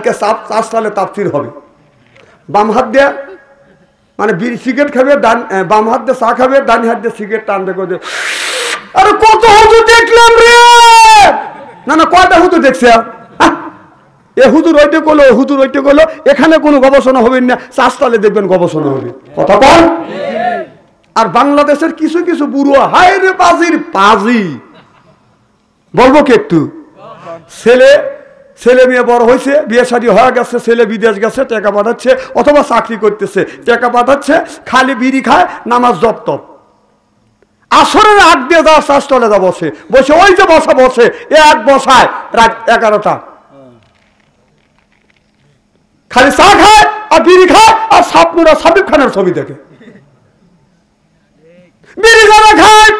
কালকে 4 সালে তাফসীর হবে। বাম হাত দিয়ে মানে বিড়ি সিগারেট খাবে, বাম হাত দিয়ে চা খাবে, ডান হাত দিয়ে সিগারেট টানবে করে। আরে কত হুজুর দেখলাম রে, না কয়টা হুজুর দেখছে, এ হুজুর ওইটা করলো, হুজুর ওইটা করলো, এখানে কোনো গবেষণা হবে না, 4 সালে দেখবেন গবেষণা হবে। কথা বল। আর বাংলাদেশের কিছু কিছু বুড়ো হায় রে পাজি বলবো কি একটু, ছেলে মেয়ে বড় হয়েছে, বিয়ে শাদী হয়ে গেছে, ছেলে বিদেশ গেছে, টাকা পাঠাচ্ছে অথবা চাকরি করতেছে, টাকা পাঠাচ্ছে, খালি বিড়ি খায়, নামাজ জপ, আসরের আগ দিয়ে যাওয়ার 4 চলে যা বসে ওই যে বসে এক বসায় রাত 11টা, খালি চা খায় আর বিড়ি খায় আর সাবিব খানের ছবি দেখে। বিড়ি যারা খায়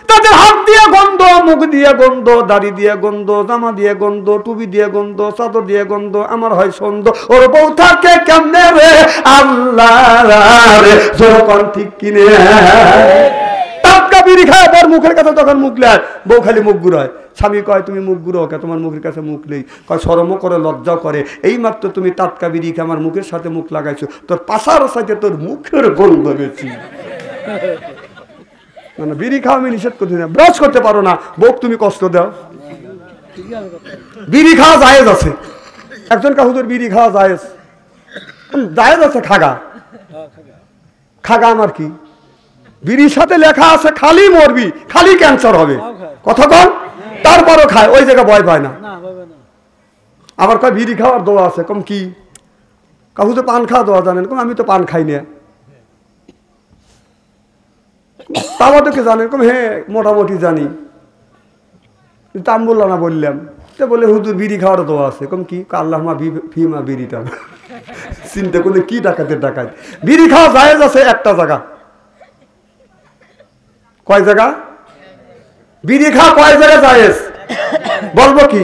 তাদের হাত দিয়ে গন্ধ, মুখ দিয়ে গন্ধ, দাড়ি দিয়ে গন্ধ, জামা দিয়ে গন্ধ, টুপি দিয়ে গন্ধ, চাদর দিয়ে গন্ধ, আমার হয় সন্দ, ওর বউ থাকে কেমনে রে আল্লাহ রে, যখন ঠিক কিনে টাটকা বিড়ি খায়, বর মুখের কাছে তখন মুখ লেয়, বউ খালি মুখ ঘুরায়। স্বামী কয় তুমি মুখ ঘুরো কে, তোমার মুখের কাছে মুখ নেই। কয় শরমও করে, লজ্জাও করে, এই মাত্র তুমি টাটকা বিড়ি খেয়ে আমার মুখের সাথে মুখ লাগাইছো, তোর পাশার সাথে তোর মুখের গন্ধ বেশি। মানে বিড়ি খাওয়া আমি নিষেধ করছি না, ব্রাশ করতে পারো না, বউ তুমি কষ্ট দাও। বিড়ি খাওয়া জায়েজ আছে, একজন হুজুর বিড়ি খাওয়া জায়েজ আছে, খাগা আমার কি, বিড়ির সাথে লেখা আছে খালি মরবি, খালি ক্যান্সার হবে, কথা কন, তারপরও খায়, ওই জায়গায় ভয় পায় না। আবার কয় বিড়ি খাওয়ার দোয়া আছে, কম কি, হুজুর পান খাওয়া দোয়া জানেন, কম আমি তো পান খাই না, তাওয়াটাকে জানেন, কম হ্যাঁ মোটামুটি জানি, আমি বললাম না, বললাম তো, বলে হুজুর বিড়ি খাওয়ার দোয়া আছে, কম কি, আল্লাহ মা ফিমা বিড়িটা, চিন্তা করলে কি ডাকাতের ডাকাত। বিড়ি খাওয়া জায়েজ আছে একটা জায়গা, কয় জায়গা বিড়ি খাওয়া, কয় জায়গা জায়েজ বলবো কি,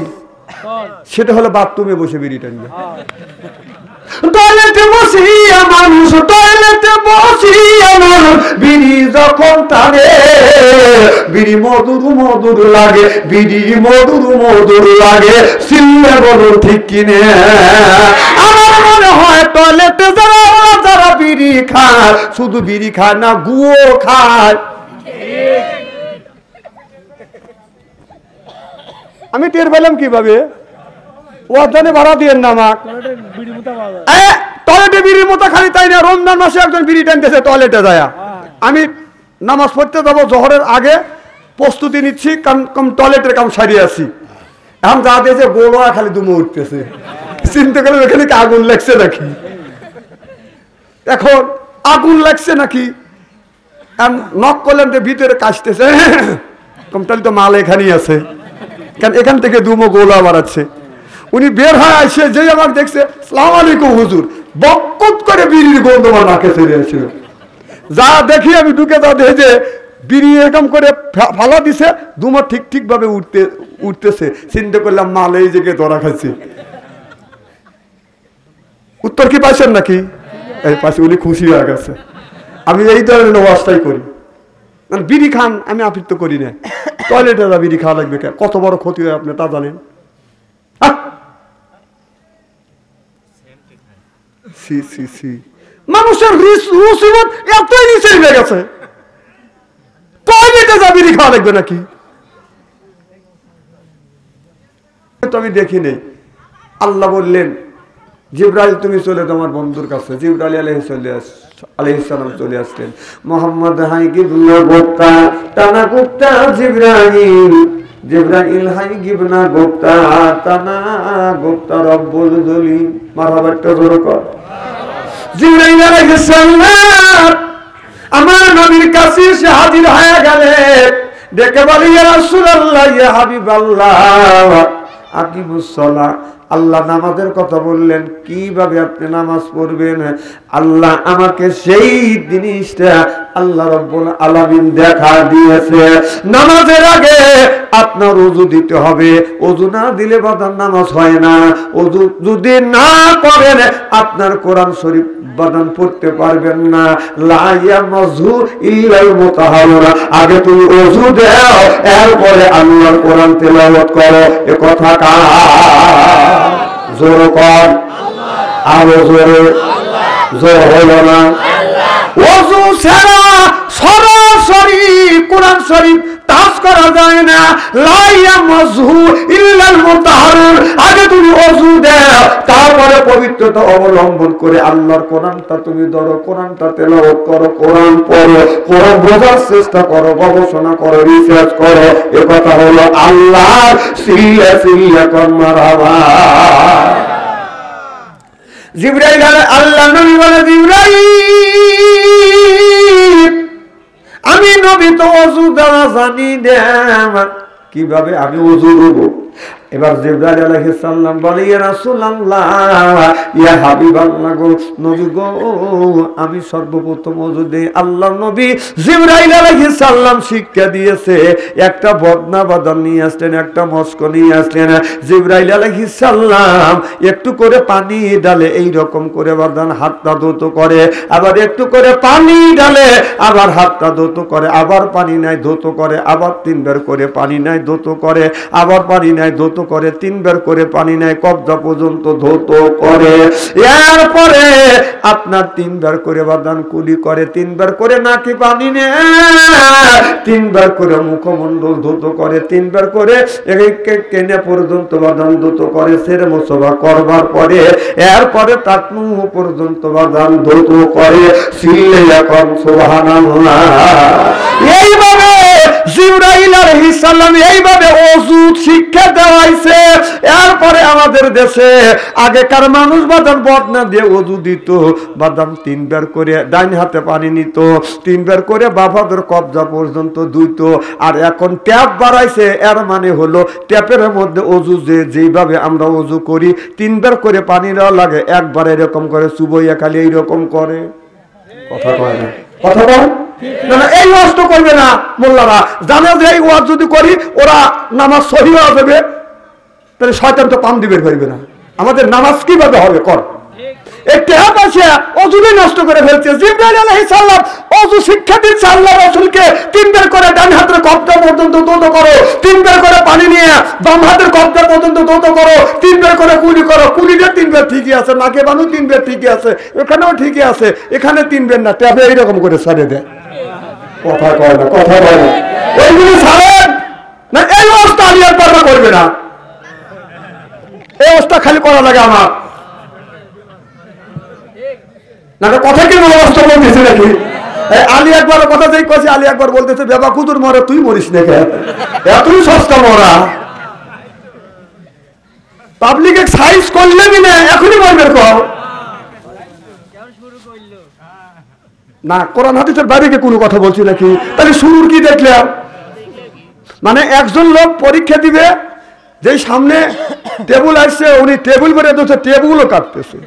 সেটা হলো বাথরুমে বসে বিড়ি টানবে, টয়লেটে বসিয়া মানুষ, টয়লেটে বসিয়া মানুষ বিড়ি যখন টানে, বিড়ি মধুর মধুর লাগে, বিড়ি মধুর লাগে, সিল্লে বলুন ঠিক কিনে। আমার মনে হয় টয়লেটে যারা বিড়ি খায়, শুধু বিড়ি খায় না, গুও খায়। আমি টের পেলাম কিভাবে, ওয়াদানে ভাড়া দিয়েন না আমাকে, টয়লেটে বিড়ির মতো খালি তাই না, রমজান মাসে একজন বিড়ি টানতেছে টয়লেটে যায়, আমি নামাজ পড়তে যাবো জোহরের আগে, প্রস্তুতি নিচ্ছি, কারণ টয়লেটের কাম সারিয়ে আসি, এখন যা দিয়েছে গোড়া খালি দুমো উঠতেছে, চিন্তা করলাম এখানে কি আগুন লাগছে নাকি, এখন আগুন লাগছে নাকি, নক করলাম যে ভিতরে কাশতেছে, তাহলে তো মাল এখানেই আছে, কারণ এখান থেকে দুমো গোলা বাড়াচ্ছে। উনি বের হয়ে আসে, যে আমার দেখছে, সালাম আলাইকুম হুজুর, বকত করে বিড়ির গন্ধ আমার নাকে চলে আসছিল, যা দেখি আমি ঢুকে যা দেখে যে বিড়ি এরকম করে ফালা দিছে, দুমো ঠিক ভাবে উঠতেছে, চিন্তা করলাম মাল এই জায়গায় ধরা খাচ্ছে। উত্তর কি পাইছেন নাকি, এই পাশে, উনি খুশি হয়ে গেছে। আমি এই ধরনের অবস্থাই করি, মানে বিড়ি খান আমি আপিত্ত করি না, টয়লেটে যা বিড়ি খাওয়া লাগবে, কত বড় ক্ষতি হয় আপনি তা জানেন। মানুষের রুচিবোধ এতই নিচে নেমে গেছে, টয়লেটে যা বিড়ি খাওয়া লাগবে নাকি, তো আমি দেখি নেই। আল্লাহ বললেন জিবরাইল তুমি চলে তোমার বন্ধুর কাছে, জিবরাইল আলাইহিস সালাম চলে আসলেন, মোহাম্মদ হাই গিবনা গোপ্তা টানা গুপ্তা, জিবরাইল হাই গিবনা গোপ্তা টানা গুপ্তা, রব্বুল জলি মারহাবাটা জোরে কর। জিবরাইল আলাইহিস সালাম আমার নবীর কাছে এসে হাজির হয়ে গেলেন, ডেকে বলি ইয়া রাসূলুল্লাহ, ইয়া হাবিবাল্লাহ, আকিমুস সালাহ, আল্লাহ নামাজের কথা বললেন, কিভাবে আপনি নামাজ পড়বেন, আল্লাহ আমাকে সেই জিনিসটা আল্লাহ রাব্বুল আলামিন দেখা দিয়েছে। নামাজের আগে আপনার ওযু দিতে হবে, ওযু না দিলে বাদান নামাজ হয় না, ওযু যদি না করেন আপনার কোরআন শরীফ বাদান পড়তে পারবেন না। লা ইয়ামযু ইল্লাল মুতাহহারুন, আগে তুমি ওযু দাও, এরপরে আল্লাহর কোরআন তেলাওয়াত করো, এ কথা কার? জোর কর, আরো জোরে, জোর হলো না। ওযু ছাড়া সরাসরি কোরআন শরীফ তাজ করা যায় না। লা ইয়ামাযহু ইল্লাল মুতাহহারুন। আগে তুমি ওযু দাও, তারপরে পবিত্রতা অবলম্বন করে আল্লাহর কোরআনটা তুমি ধরো, কোরআনটা তেলাওয়াত করো, কোরআন পড়ো, কোরআন বোঝার চেষ্টা করো, গবেষণা করো, রিসার্চ করো। এ কথা হলো আল্লাহর সিল্লা সিল্লা কর মারহাবা। জিবরাইল আল্লাহ নবী বলে, জিবরাইল আমি নবী তো ওযু দেওয়া জানি না, কিভাবে আমি ওযু দেব? এবার জিবরাইল আলাইহিস সালাম বলে, ইয়া রাসূলুল্লাহ, ইয়া হাবিবাল্লাহ গো, নবী গো, আমি সর্বপ্রথম ওযু দেই। আল্লাহর নবী জিবরাইল আলাইহিস সালাম শিক্ষা দিয়েছে, একটা বদনা বাদাম নিয়ে আসলেন, একটা মস্ক নিয়ে আসলেন। জিবরাইল আলাইহিস সালাম একটু করে পানি ডালে, এই রকম করে বাদান হাতটা ধৌত করে, আবার একটু করে পানি ডালে, আবার হাতটা ধৌত করে, আবার পানি নাই ধৌত করে, আবার তিনবার করে পানি নাই ধৌত করে, আবার পানি নাই ধৌত করে, তিনবার করে পানি নেয়, কবজা পর্যন্ত ধৌত করে। এরপরে আপনার তিনবার করে বাদান কুলি করে, তিনবার করে নাকি পানি নেয়, তিনবার করে মুখমণ্ডল ধৌত করে, তিনবার করে কেনে পর্যন্ত বাদান ধৌত করে। সেরে মুসবা করবার পরে এরপরে টাকনু পর্যন্ত বাদান ধৌত করে। সিল্লে এখন সুবহানাল্লাহ। এইভাবে জিবরাইল আলাইহিস সালাম এইভাবে ওযু শিক্ষা দেওয়াইছে। এরপরে আমাদের দেশে আগেকার মানুষ বাদাম বদনা দিয়ে ওযু দিত, বাদাম তিনবার করে ডাইন হাতে পানি নিত, তিনবার করে বাবাদের কবজা পর্যন্ত ধুইত। আর এখন ট্যাপ বাড়াইছে, এর মানে হলো ট্যাপের মধ্যে ওযু যেভাবে আমরা ওযু করি, তিনবার করে পানি দেওয়া লাগে, একবার এরকম করে চুবইয়া খালি এইরকম করে। কথা কয় না, কথা কয় না, এই ওয়াজ তো করবে না মোল্লারা, জানে যে এই ওয়াজ যদি করি ওরা নামাজ সহি হয়ে যাবে, তাহলে শয়তান তো পাম দিবে পারবে না। আমাদের নামাজ কিভাবে হবে কর, এই ট্যাপ আছে ওযুই নষ্ট করে ফেলছে। জিবরাইল আলাইহিস সালাম ওযু শিক্ষা দিচ্ছে আল্লাহর রাসূলকে, তিনবার করে ডান হাতের কবজা পর্যন্ত ধৌত করো, তিনবার করে পানি নিয়ে বাম হাতের কবজা পর্যন্ত ধৌত করো, তিনবার করে কুলি করো। কুলিটা তিনবার ঠিকই আছে, নাকে বানু তিনবার ঠিকই আছে, এখানেও ঠিকই আছে, এখানে তিনবার না, ট্যাপে এইরকম করে ছাড়ে দেয়। কথা কয় না, কথা কয় না, এইগুলি ছাড়েন না। এই অবস্থা আলিয়ার পারবা করবে না, এই অবস্থা খালি করা লাগে আমার না। কথা কি অবস্থা বলতেছে নাকি? আলী একবার কথা যেই কছে, আলী একবার বলতেছে, বাবা কুতুর মরে তুই মরিস না, এতই সস্তা মরা, পাবলিকে সাইজ করলে না এখনই মরবে কর না। কোরআন হাদিসের বাইরে কোনো কথা বলছি নাকি? তাহলে শুরুর কি দেখলাম? মানে একজন লোক পরীক্ষা দিবে, যেই সামনে টেবিল আসছে, উনি টেবিল বেড়ে দিচ্ছে, টেবিলও কাঁপতেছে।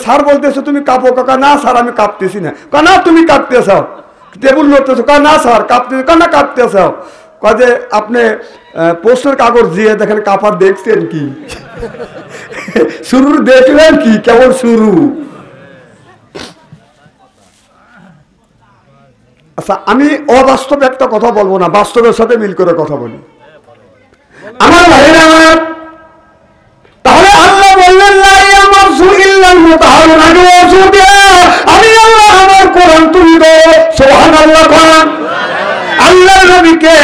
স্যার বলতেছে তুমি কাঁপো? কাকা না স্যার আমি কাঁপতেছি না। না তুমি কাঁপতেছ, টেবিল লড়তেছো? না স্যার কাঁপতেছি। না কাঁপতেছ? কাজে আপনি প্রশ্নের কাগজ দিয়ে দেখেন কাঁপার দেখছেন কি? শুরুর দেখলেন কি কেমন শুরু? আচ্ছা, আমি অবাস্তব একটা কথা বলবো না, বাস্তবের সাথে মিল করে কথা বলি আমার ভাইরা। তাহলে আল্লাহ বললেন আমি আল্লাহ আমার কোরআন তুলি দো, সুবহানাল্লাহ। কোরআন আল্লাহর নবীকে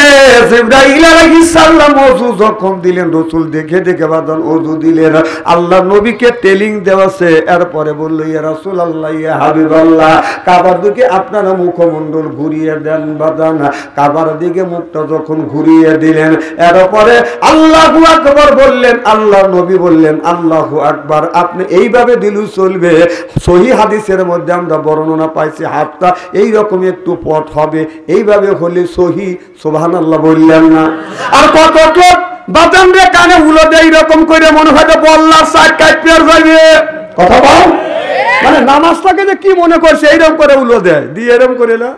জিবরাইল আলাইহিস সালাম ওযু যখন দিলেন, রাসূল দেখে দেখে বাদান ওযু দিলেন, আল্লাহর নবীকে টেলিং দেওয়াছে। এরপরে বলল, ইয়া রাসূলুল্লাহ, ইয়া হাবিবাল্লাহ, কাবার দিকে আপনারা মুখমণ্ডল ঘুরিয়ে দেন বাদান। কাবার দিকে মুখটা যখন ঘুরিয়ে দিলেন, এরপরে আল্লাহু আকবার বললেন। আল্লাহর নবী বললেন, আল্লাহু আকবার। আপনি এইভাবে দিলু চলবে। সহিহ হাদিসের মধ্যে আমরা বর্ণনা পাইছি, হাতটা এইরকম একটু পথ হবে, এইভাবে হলে সহি। সুবহানাল্লাহ বললেন না? আর কত লোক বাদাম রে কানে উলো দেয় এইরকম করে, মনে হয় বল্লার সাইড কাইপিয়ার যাবে। কথা বল, মানে নামাজটাকে যে কি মনে করছে, এইরকম করে উলো দেয় দিয়ে এরকম করে না।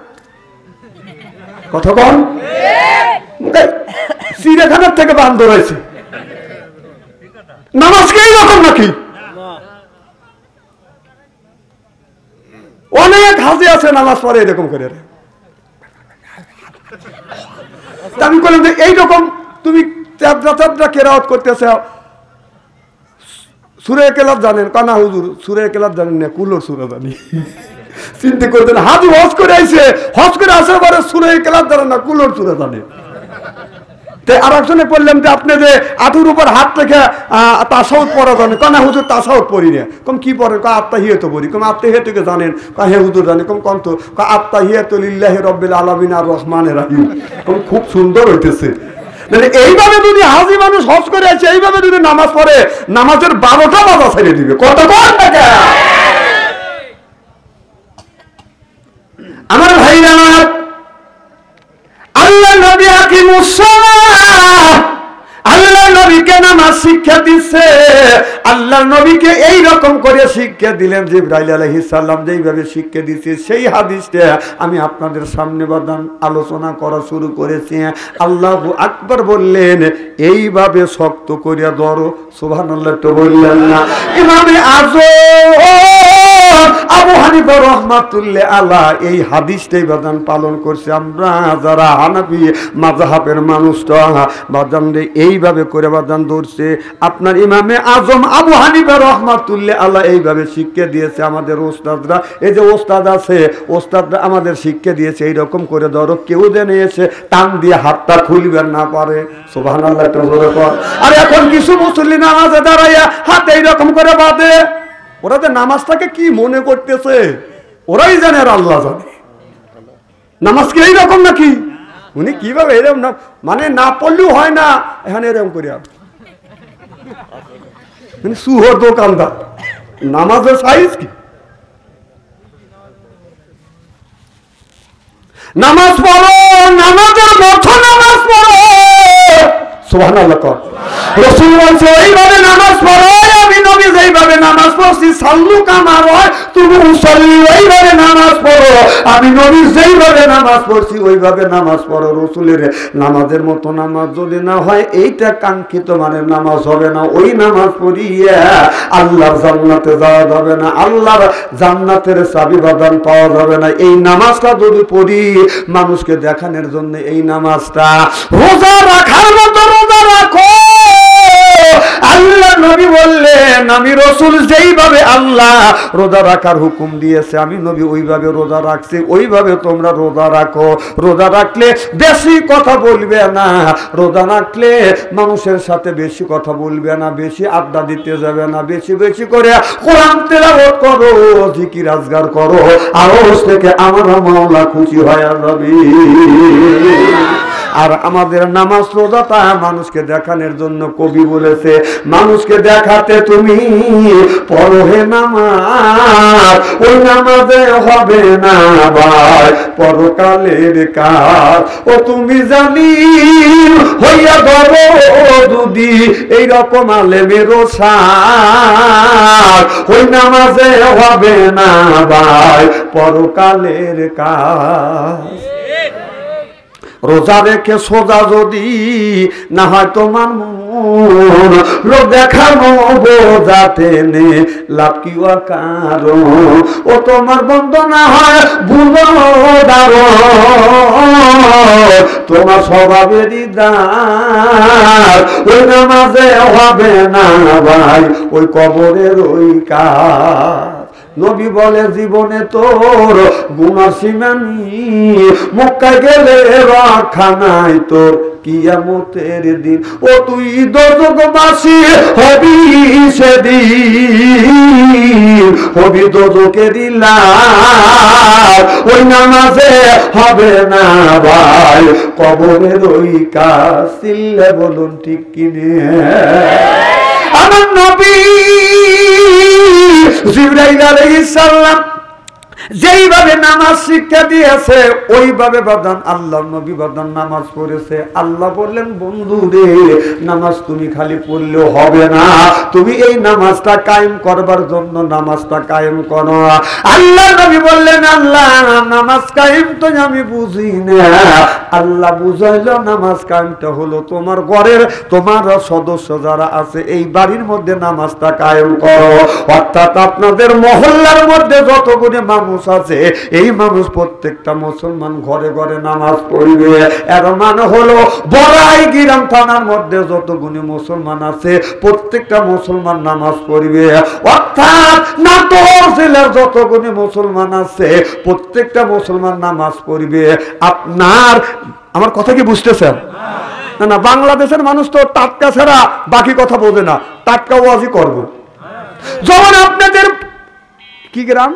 কথা বল, চিড়িয়াখানার থেকে বান্ধ রয়েছে, নামাজকে এইরকম নাকি? অনেক হাজি আছে নামাজ পড়ে এরকম করে। আমি বললাম যে এইরকম তুমি চাপড়া কেরাওয়াত করতেছ, সূরা ইখলাস জানেন? কানা হুজুর সূরা ইখলাস জানেন না, কুলোর সূরা জানি। চিন্তা করতেন হাজি হজ করে আইছে, হজ করে আসার পরে সূরা ইখলাস জানেন না, কুলোর সূরা জানে। আর একজনে বললাম যে আপনি যে আঁটুর উপর হাত রেখে তাসাউদ পড়া জানেন? কানা হুজুর তাসাউদ পড়ি না। কম কি পড়েন? আত্তাহিয়াতু পড়ি। কম আত্তাহিয়াতুকে জানেন? হে হুজুর জানে। কম কন্ত আত্তাহিয়াতু লিল্লাহি রাব্বিল আলামিন আর রহমানির রহিম। কম খুব সুন্দর হইতেছে। মানে এইভাবে যদি হাজি মানুষ হজ করে আছে, এইভাবে যদি নামাজ পড়ে, নামাজের 12টা বাজা ছেড়ে দিবে। কত কোন টাকা আমার ভাইরা, আল্লাহ নবী আকিমুস সালাহ, আল্লাহ নবীকে নামাজ শিক্ষা দিচ্ছে। আল্লাহ নবীকে এই রকম করে শিক্ষা দিলেন জিবরাইল আলাইহিস সালাম যেইভাবে শিক্ষা দিচ্ছে, সেই হাদিসটা আমি আপনাদের সামনে বাদান আলোচনা করা শুরু করেছি। আল্লাহু আকবার বললেন, এইভাবে শক্ত করিয়া ধরো। সুবহানাল্লাহ তো বললেন না? ইমামে আযম আবু হানিফা রাহমাতুল্লাহ আলাইহি এই হাদিসটাই বাদান পালন করছে। আমরা যারা হানাফি মাযহাবের মানুষটা বাদান এইভাবে করে বাদান ধরছে। আপনার ইমামে আজম আবু হানিফা রাহমাতুল্লাহ আলাইহি এইভাবে শিক্ষা দিয়েছে আমাদের ওস্তাদরা। এই যে ওস্তাদ আছে, ওস্তাদরা আমাদের শিক্ষা দিয়েছে এইরকম করে ধরো, কেউ যেন এসে টান দিয়ে হাতটা খুলবে না পারে। সুবহানাল্লাহ তো বলে কর। আর এখন কিছু মুসল্লি নামাজে দাঁড়াইয়া হাত এইরকম করে বাঁধে। ওরা যে নামাজটাকে কি মনে করতেছে ওরাই জানে, আর আল্লাহ জানে। নামাজ কি এইরকম নাকি? উনি কিভাবে এরকম না, মানে না পড়লেও হয় না, এখানে এরকম করিয়া মানে সুহর দোকানদার। নামাজের সাইজ কি? নামাজ পড়ো, নামাজের মতো নামাজ পড়ো। সুবহানাল্লাহ কর। রাসূল বলছে এইভাবে নামাজ পড়ো, আমি নবী যেইভাবে নামাজ পড়ছি, সাল্লু কামা রাআইতুমু উসাল্লি, ওইভাবে নামাজ পড়ো। আমি নবী যেইভাবে নামাজ পড়ছি ওইভাবে নামাজ পড়ো। রাসূলের নামাজের মতো নামাজ যদি না হয়, এইটা কাঙ্ক্ষিত মানের নামাজ হবে না। ওই নামাজ পড়িয়া আল্লাহর জান্নাতে যাওয়া যাবে না, আল্লাহর জান্নাতের চাবি বাদান পাওয়া যাবে না। এই নামাজটা যদি পড়ি মানুষকে দেখানোর জন্য, এই নামাজটা রোজা রাখার মতো রোজা রাখো। আল্লাহ নবী বললেন, আমি রাসূল যেইভাবে আল্লাহ রোজা রাখার হুকুম দিয়েছে, আমি নবী ওইভাবে রোজা রাখছি, ওইভাবে তোমরা রোজা রাখো। রোজা রাখলে বেশি কথা বলবে না, রোজা রাখলে মানুষের সাথে বেশি কথা বলবে না, বেশি আড্ডা দিতে যাবে না, বেশি বেশি করে কোরআন তেলাওয়াত করো, জিকির আজগার করো, আওয়াজ থেকে আমার মাওলা খুশি হয়ে যাবে। আর আমাদের নামাজ রোজাটা মানুষকে দেখানোর জন্য কবি বলেছে, মানুষকে দেখাতে তুমি পড়ো হে নামাজ, ওই নামাজে হবে না ভাই পরকালের কাজ। ও তুমি জানি হইয়া ধরো যদি এইরকম আলেমের সার, ওই নামাজে হবে না ভাই পরকালের কাজ। রোজা রেখে সোজা যদি না হয় তোমার মন, লোক দেখানো বোঝাতে নে লাভ কি কারণ। ও তোমার বন্ধ না হয় বুঝার, তোমার স্বভাবেরই দার, ওই নামাজে হবে না ভাই ওই কবরের ওই কাজ। নবী বলে জীবনে তোর গুনাহ সীমানি, মক্কায় গেলে রক্ষা নাই তোর কিয়ামতের দিন। ও তুই দোজখবাসী হবি সেদিন, হবি দোজখেরই লাশ, ওই নামাজে হবে না ভাই কবরের ওই কাজ। চিল্লে বলুন ঠিক কিনে? আমার নবী জিবরাইল আলাইহিস সালাম যেইভাবে নামাজ শিক্ষা দিয়েছে ওইভাবে বাদান আল্লাহ নবী বাদান নামাজ পড়েছে। আল্লাহ বললেন, বন্ধু রে, নামাজ তুমি খালি পড়লেও হবে না, তুমি এই নামাজটা কায়েম করবার জন্য নামাজটা কায়েম করো। আল্লাহ নবী বললেন, আল্লাহ নামাজ কায়েম তো আমি বুঝি না। আল্লাহ বুঝাইল নামাজ কায়েমটা হলো তোমার ঘরের তোমার সদস্য যারা আছে এই বাড়ির মধ্যে নামাজটা কায়েম করো। অর্থাৎ আপনাদের মহল্লার মধ্যে যতগুলো মানুষ আছে এই মানুষ প্রত্যেকটা মুসলমান মুসলমান ঘরে ঘরে নামাজ পড়বে। এর মানে হলো বড়াই গ্রাম থানার মধ্যে যতগুলি মুসলমান আছে প্রত্যেকটা মুসলমান নামাজ পড়বে। অর্থাৎ নাটোর জেলার যতগুলি মুসলমান আছে প্রত্যেকটা মুসলমান নামাজ পড়বে। আপনার আমার কথা কি বুঝতেছেন? না না, বাংলাদেশের মানুষ তো টাটকা ছাড়া বাকি কথা বোঝে না। টাটকা ওয়াজি করবো। যেমন আপনাদের কি গ্রাম?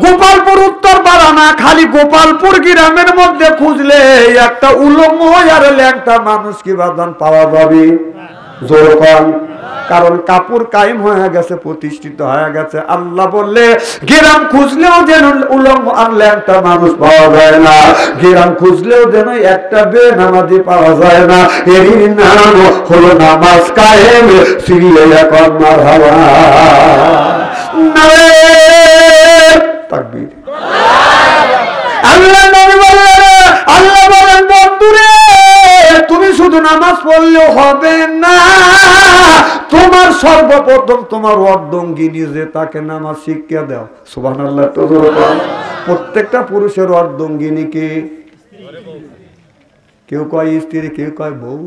গোপালপুর উত্তর পাড়া, খালি গোপালপুর গ্রামের মধ্যে খুঁজলে একটা উলঙ্গ আর ল্যাংটা মানুষ কি বাদান পাওয়া যাবে? জোরকন, কারণ কাপুর কায়েম হয়ে গেছে, প্রতিষ্ঠিত হয়ে গেছে। আল্লাহ বললে গ্রাম খুঁজলেও যেন উলঙ্গ আর ল্যাংটা মানুষ পাওয়া যায় না, গ্রাম খুঁজলেও যেন একটা বেনামাজি পাওয়া যায় না। এরই নাম হলো নামাজ কায়েম। সিরিয়ে এখন মারহাবা নারে তাকবীর। আল্লাহ নবী বললেন, আল্লাহ বলেন বন্ধুরে তুমি শুধু নামাজ পড়লেও হবে না, তোমার সর্বপ্রথম তোমার অর্ধঙ্গিনী যে তাকে নামাজ শিক্ষা দাও। সুবহানাল্লাহ। প্রত্যেকটা পুরুষের অর্ধঙ্গিনী কে? কেউ কয় স্ত্রী, কেউ কয় বউ।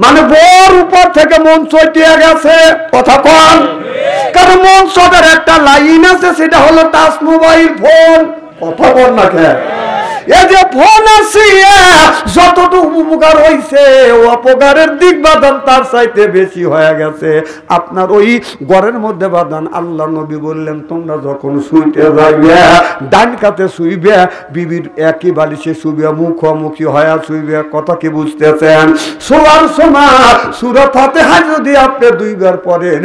মানে বউর উপর থেকে মন চটিয়ে গেছে। কথা কন, কারণ মন চটার একটা লাইন আছে, সেটা হলো টাচ মোবাইল ফোন। কথা বল না কেন? এই যে ফোন আছে যতটুকু উপকার হয়েছে অপকারের দিক বাদান তার চাইতে বেশি হয়ে গেছে। আপনার ওই ঘরের মধ্যে বাদান আল্লাহ নবী বললেন তোমরা যখন শুইতে যাইবে ডান কাতে শুইবে, বিবির একই বালিশে শুইবে, মুখোমুখি হয়ে শুইবে। কথা কি বুঝতেছেন? শোয়ার সময় সূরা ফাতিহা যদি আপনি দুইবার পড়েন,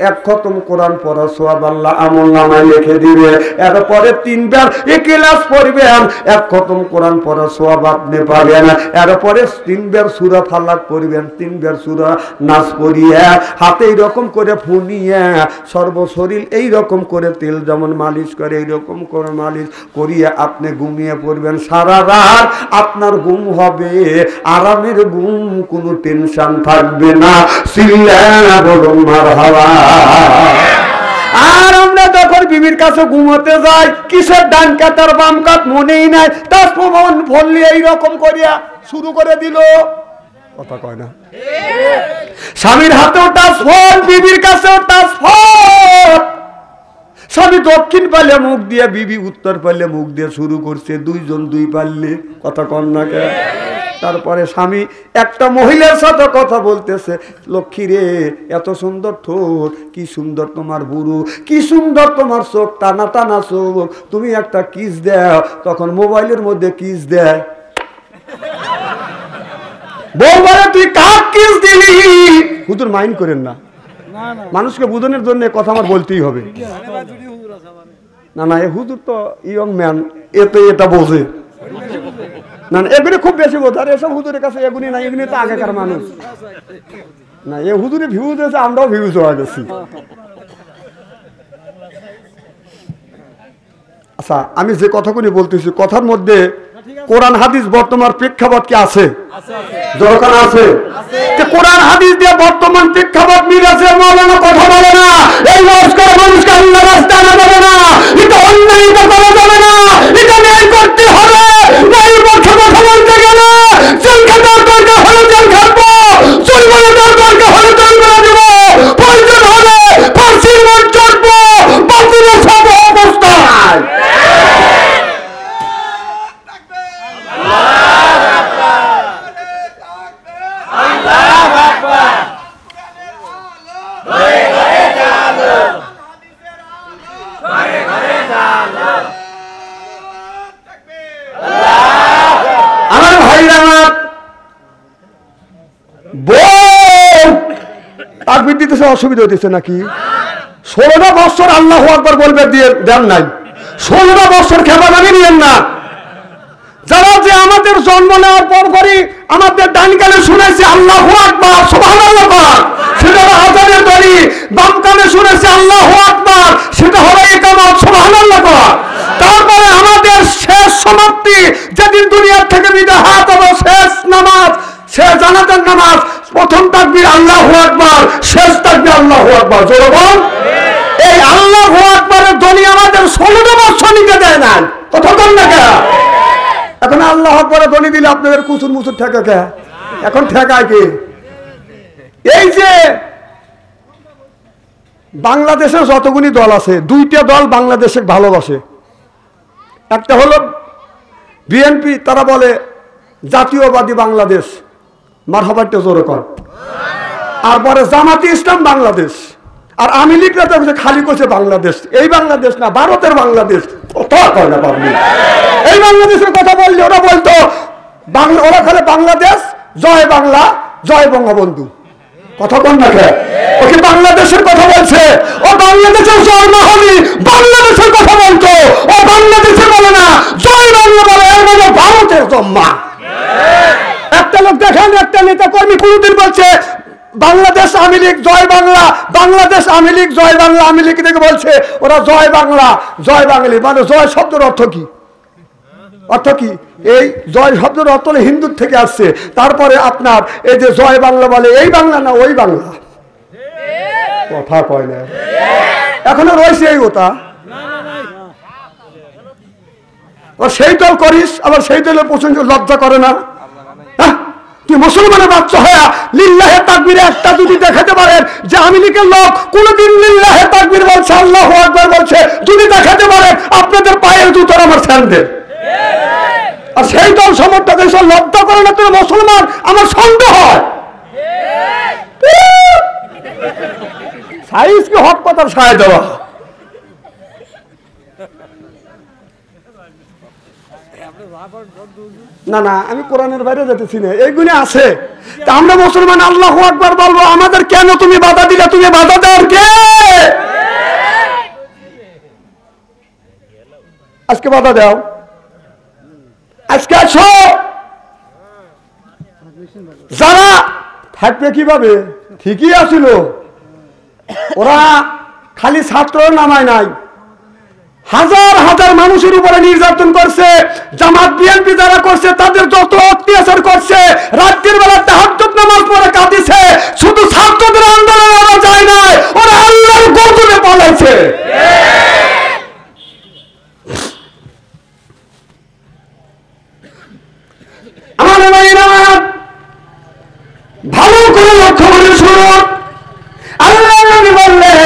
এক খতম কোরআন পড়া সওয়াব আল্লাহ আমলনামায় লিখে দিবে। এরপরে তিনবার ইখলাস পড়বেন, এক খতম কোরআন পড়া সওয়াব আপনি পাবেন। এরপরে তিনবার সূরা ফালাক পড়বেন, তিনবার সূরা নাস পড়িয়ে হাতে এইরকম করে ফুনিয়ে সর্বশরীর এইরকম করে তেল যেমন মালিশ করে এইরকম করে মালিশ করিয়ে আপনি ঘুমিয়ে পড়বেন। সারা রাত আপনার ঘুম হবে আরামের ঘুম, কোনো টেনশন থাকবে না। সিল্লা বলুন মারহাবা। আর আমরা যখন বিবির কাছে ঘুমোতে যাই, কিসের ডান কাত আর বাম কাত মনেই নাই, তার ফোন ফোনলি এইরকম করিয়া শুরু করে দিল। কথা কয় না? স্বামীর হাতেও টাচ ফোন, বিবির কাছেও টাচ ফোন। স্বামী দক্ষিণ পালে মুখ দিয়ে, বিবি উত্তর পালে মুখ দিয়ে শুরু করছে, দুইজন দুই পাল্লে। কথা কন না কেন? তারপরে স্বামী একটা মহিলার সাথে কথা বলতেছে, লক্ষ্মী রে এত সুন্দর ঠোঁট, কি সুন্দর তোমার বুড়ো, কি সুন্দর তোমার চোখ, টানা টানা চোখ, তুমি একটা কিস দাও। তখন মোবাইলের মধ্যে কিস দেয়। বউ বলে তুই কার কিস দিলি? হুজুর মাইন্ড করেন না, মানুষকে বুঝানোর জন্য কথা আমার বলতেই হবে। না না, এ হুজুর তো ইয়ং ম্যান, এতে এটা বোঝে না, এগুলি খুব বেশি বোঝে। আর এসব হুজুরের কাছে এগুলি না, এগুলি তো আগেকার মানুষ না। এ হুজুরে ভিউজ হয়েছে, আমরাও ভিউজ হয়ে গেছি। আচ্ছা, আমি যে কথাগুলি বলতেছি কথার মধ্যে কোরআন হাদিস বর্তমান প্রেক্ষাপট কি আছে? দরকার আছে। কোরআন হাদিস দিয়ে বর্তমান প্রেক্ষাপট মিল আছে। মৌলানা কথা বলে না, এই নমস্কার মানুষকে আল্লাহ রাস্তা আনা যাবে না, এটা অন্যায় করা যাবে না, এটা ন্যায় করতে হবে। ন্যায়ের পক্ষে কথা বলতে গেলে জেল খাটার দরকার হলে জেল খাটবো, জরিমানা দেওয়ার দরকার হলে জরিমানা দেবো, প্রয়োজন হলে ফাঁসির মঞ্চ চড়বো, বাতিলের সব অবস্থায়। অসুবিধা হইতেছে নাকি? 16টা বছর আল্লাহু আকবার বলবে দিয়ে দেন নাই, 16টা বছর খেপাদানি নিয়েন না। যারা যে আমাদের জন্ম নেওয়ার পরপরই আমাদের ডান কানে শুনেছে আল্লাহু আকবার সুবহানাল্লাহ, সেটা হলো আযানের দড়ি, বাম কানে শুনেছে আল্লাহু আকবার, সেটা হলো ইকামত সুবহানাল্লাহ। তারপরে আমাদের শেষ সমাপ্তি যেদিন দুনিয়া থেকে বিদায় হবে, শেষ নামাজ, শেষ জানাজার নামাজ, প্রথম তাকবীর আল্লাহু আকবার, শেষ তাকবীর আল্লাহু আকবার। জোরে বল। এই আল্লাহু আকবারের ধ্বনি আমাদের 16টা বছর নিতে দেয় না, কথা বল না কে? এখন আল্লাহ আকবার ধ্বনি দিলে আপনাদের কুচুর মুচুর ঠেকা কে? এখন ঠেকায় কে? এই যে বাংলাদেশের যতগুলি দল আছে, দুইটা দল বাংলাদেশে ভালোবাসে। একটা হলো বিএনপি, তারা বলে জাতীয়বাদী বাংলাদেশ, মারহাবাটা জোরে কর। আর পরে জামাতি ইসলাম বাংলাদেশ, আর আওয়ামী লীগরা তো খালি করছে বাংলাদেশ। এই বাংলাদেশ না, ভারতের বাংলাদেশ। এই বাংলাদেশের কথা বললে ওরা বলতো ওরা খালি বাংলাদেশ, জয় বাংলা, জয় বঙ্গবন্ধু। কথা বল না কে? ওকে বাংলাদেশের কথা বলছে, ও বাংলাদেশের জয় না হলি বাংলাদেশের কথা বলতো। ও বাংলাদেশে বলে না, জয় বাংলা বলে, এর মানে ভারতের জম্মা। একটা লোক দেখেন, একটা নেতা কর্মী কোনদিন বলছে বাংলাদেশ আওয়ামী লীগ জয় বাংলা, বাংলাদেশ আওয়ামী লীগ জয় বাংলা। আওয়ামী লীগ থেকে বলছে ওরা জয় বাংলা, জয় বাঙালি। মানে জয় শব্দের অর্থ কি? অর্থ কি? এই জয় শব্দের অর্থ হিন্দুর থেকে আসছে। তারপরে আপনার এই যে জয় বাংলা বলে, এই বাংলা না ওই বাংলা। কথা কয় না, এখনো রয়েছে এই ওটা। সেই দল করিস, আবার সেই দলের প্রসঙ্গে লজ্জা করে না? তুই মুসলমানের বাচ্চা হয়ে লিল্লাহে তাকবীরে একটা যদি দেখাতে পারেন যে আওয়ামী লীগের লোক কোনদিন লিল্লাহে তাকবীর বলছে, আল্লাহু আকবার বলছে, যদি দেখাতে পারেন আপনাদের পায়ের জুতোর আমার স্যান্ডেল। আর সেই দল সমর্থক এসব লজ্জা করে না, তুমি মুসলমান, আমার সন্দেহ হয়। সাইজকে হক কথার সায় দেওয়া। না না, আমি কোরআনের বাইরে যেতেছি না, এইগুলি আছে। তা আমরা মুসলমান আল্লাহু আকবার বলবো, আমাদের কেন তুমি বাধা দিলে? তুমি বাধা দেওয়ার কে? আজকে বাধা দাও, আজকে আসো। যারা থাকবে কিভাবে? ঠিকই আছিল, ওরা খালি ছাত্র নামায় নাই, হাজার হাজার মানুষের উপরে নির্যাতন করছে। জামাত বিএনপি যারা করছে তাদের যত অত্যাচার করছে, রাত্রির বেলা তাহাজ্জুদ নামাজ পড়ে কাঁদিছে। শুধু ছাত্রদের আন্দোলন ওরা যায় নাই, ওরা আল্লাহর গজবে পালাইছে। আমার ভাইরা ভালো করে লক্ষ্য করে শুনুন। আল্লাহ নবী বললেন,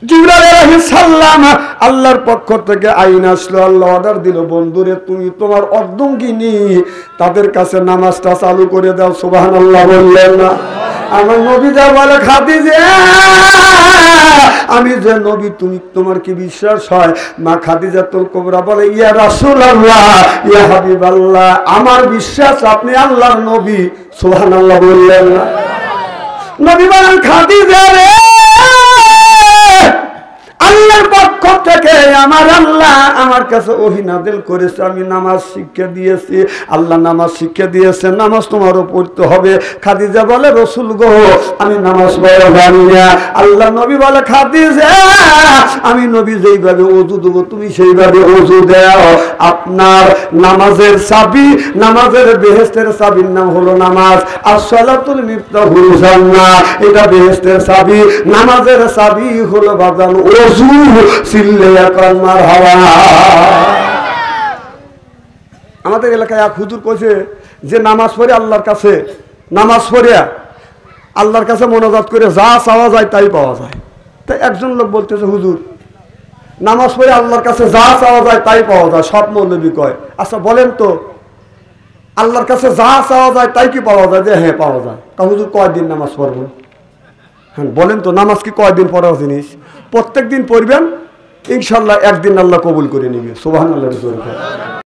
জিবরাইল আলাইহিস সালাম আল্লাহর পক্ষ থেকে আইন আসলো, আল্লাহ অর্ডার দিল, বন্ধুরে তুমি তোমার অর্ধঙ্গিনী তাদের কাছে নামাজটা চালু করে দাও। সুবহানাল্লাহ বললেন না? আমার নবী যা বলে, খাদিজা আমি যে নবী, তুমি তোমার কি বিশ্বাস হয়? মা খাদিজাতুল কুবরা বলে, ইয়া রাসূলুল্লাহ, ইয়া হাবিবাল্লাহ, আমার বিশ্বাস আপনি আল্লাহর নবী। সুবহানাল্লাহ বললেন না? নবী বলেন, খাদিজা রে, আল্লাহর পক্ষ থেকে আমার আল্লাহ আমার কাছে ওহী নাযিল করেছে, আমি নামাজ শিক্ষা দিয়েছি। আল্লাহ নামাজ শিক্ষা দিয়েছে, নামাজ তোমারও পড়তে হবে। খাদিজা বলে, রাসূল গো, আমি নামাজ পড়া জানি না। আল্লাহ নবী বলে, খাদিজা আমি নবী যেইভাবে ওযু দেব তুমি সেইভাবে ওযু দাও। আপনার নামাজের চাবি, নামাজের বেহেশতের চাবির নাম হলো নামাজ। as-সালাতুল মিফতাহুল জান্নাহ, এটা বেহেশতের চাবি। নামাজের চাবি হলো বাজান ওযু। সিল্লে এখন মারহাবা। আমাদের এলাকায় এক হুজুর কইছে যে নামাজ পড়ে আল্লাহর কাছে, নামাজ পড়ে আল্লাহর কাছে মোনাজাত করে যা চাওয়া যায় তাই পাওয়া যায়। তাই একজন লোক বলতেছে, হুজুর নামাজ পড়ে আল্লাহর কাছে যা চাওয়া যায় তাই পাওয়া যায়, সব মৌলবী কয়। আচ্ছা বলেন তো, আল্লাহর কাছে যা চাওয়া যায় তাই কি পাওয়া যায়? যে হ্যাঁ পাওয়া যায়। তা হুজুর কয়দিন নামাজ পড়বেন? হ্যাঁ বলেন তো, নামাজ কি কয়দিন পড়ার জিনিস? প্রত্যেক দিন পড়বেন, ইনশাল্লাহ একদিন আল্লাহ কবুল করে নিবে। সুবহানাল্লাহ।